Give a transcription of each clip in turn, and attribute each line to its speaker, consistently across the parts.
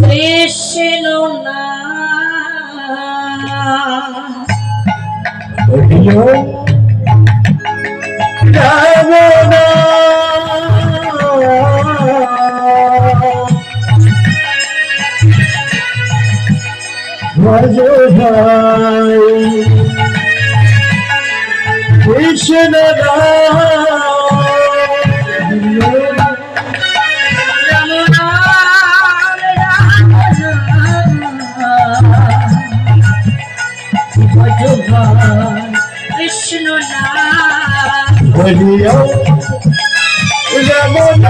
Speaker 1: কৃষ্ণ না
Speaker 2: কৃষ্ণ
Speaker 1: কৃষ্ণ না
Speaker 2: হরিয়া রমণ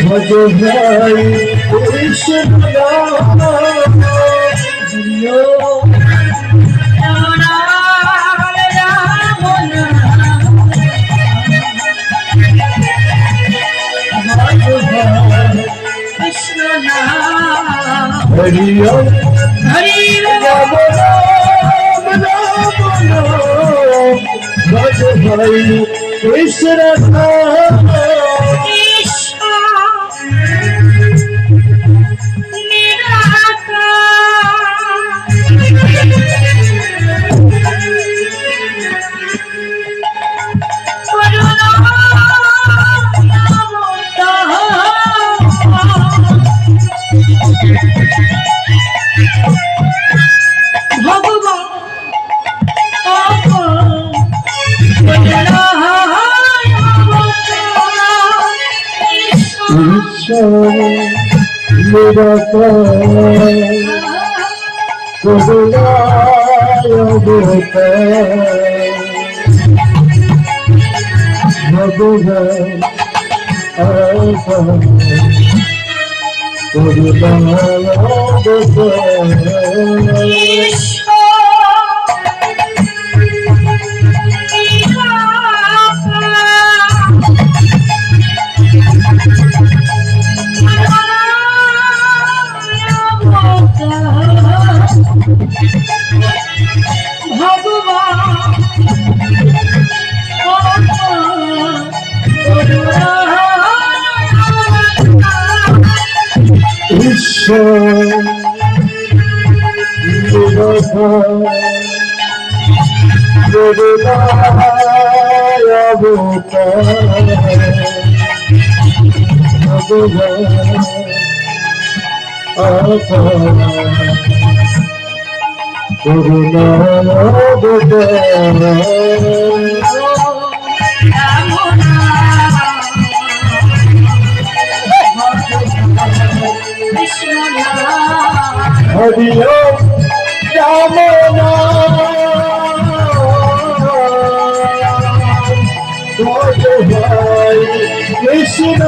Speaker 2: ভজ ভাই কৃষ্ণ
Speaker 1: কৃষ্ণ না
Speaker 2: হরিয়া
Speaker 1: হরি
Speaker 2: ভজ ভাই কৃষ্ণ হরিয়া রাম ভজ ভাই কৃষ্ণ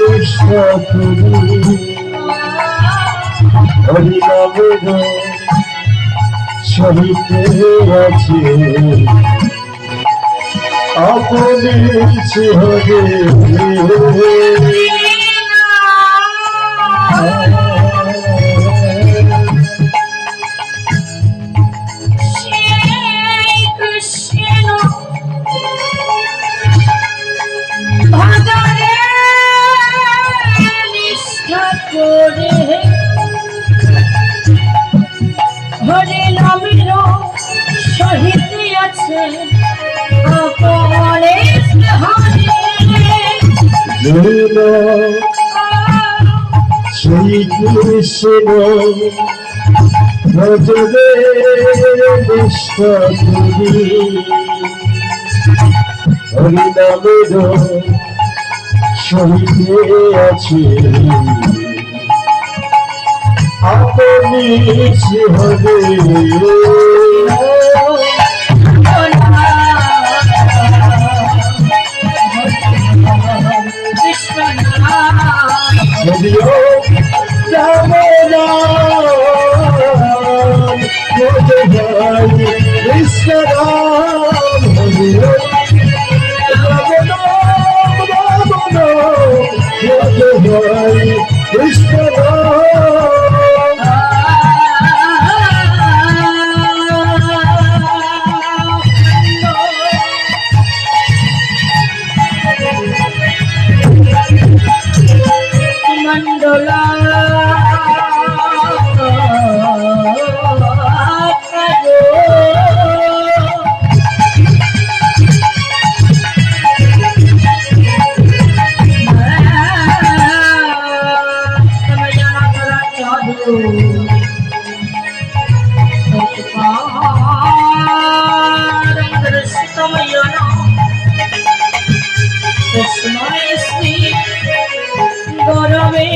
Speaker 2: কৃষ্ণ হরিনামের সহিতে আছে আপনি হরে
Speaker 1: করে হরি নামের সহিত আছে অপরে হরি
Speaker 2: শ্রী কৃষ্ণ ভজবে নিষ্ঠা করি হরি নামের সহিতে আছে আপনি হবে
Speaker 1: কৃষ্ণ
Speaker 2: হরিও রাম রাম ভজবাই কৃষ্ণ রাম হরিও রাম রাম রাম রাম ভজবাই কৃষ্ণ রাম
Speaker 1: মন্ডলা গরমে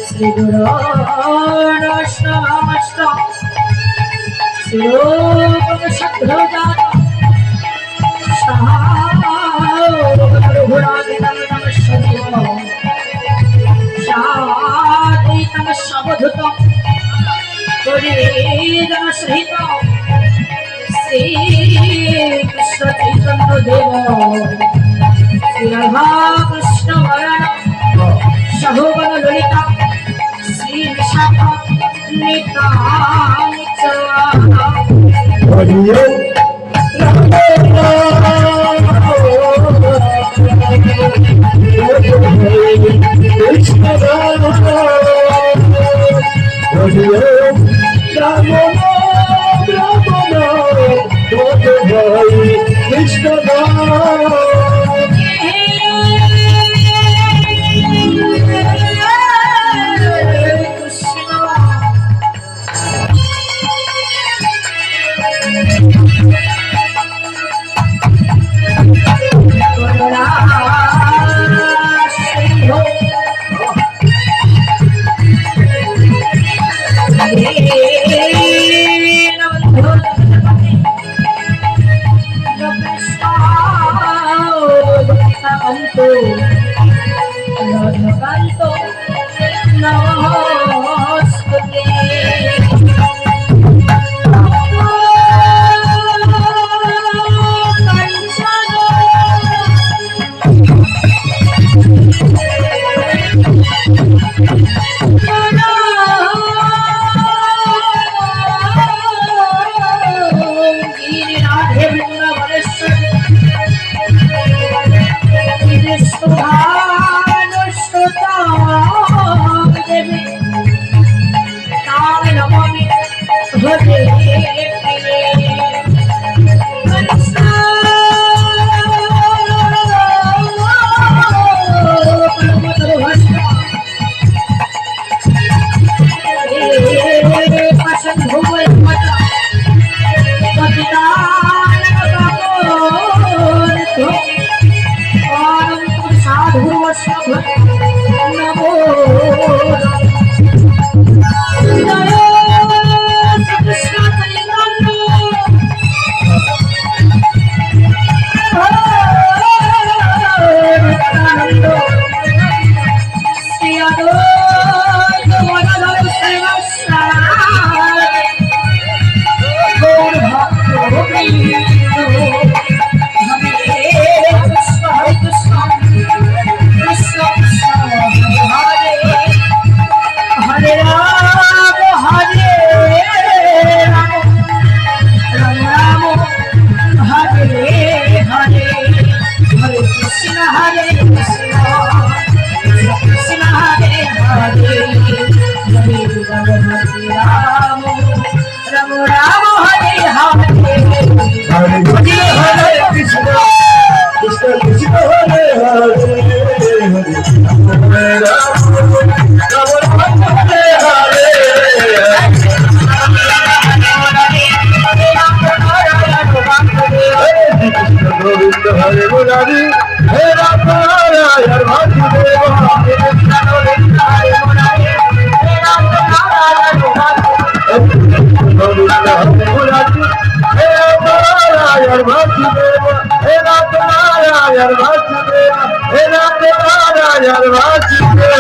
Speaker 1: শ্রী গুরু নমস্ত শিরোপম সদ্রজাত রঘুরাজিতম নমস্বদেব সাদ্বৈতম সবধূত পরিজন সহিত শ্রী কৃষ্ণ চৈতন্য দেব শ্রী রাধা কৃষ্ণ বরণ সহগণ Lalita Shri Bishakha নিতাঞ্চ
Speaker 2: হরিও Ram Ram Krishna Ram হরিও Ram Ram Ram ভজবাই Krishna Ram
Speaker 1: Canto namaste Rama Rama Hare Hare
Speaker 2: Hare Krishna Krishna Krishna Hare Hare Hare Rama Rama Rama Hare Hare Govinda Hare Murari Hare Rama Hare Vasudeva Krishna Govinda Hare Murari Hare Rama Hare Murari Hare Rama Hare Vasudeva Hare Rama Hare Vasudeva Hare Rama Hare Vasudeva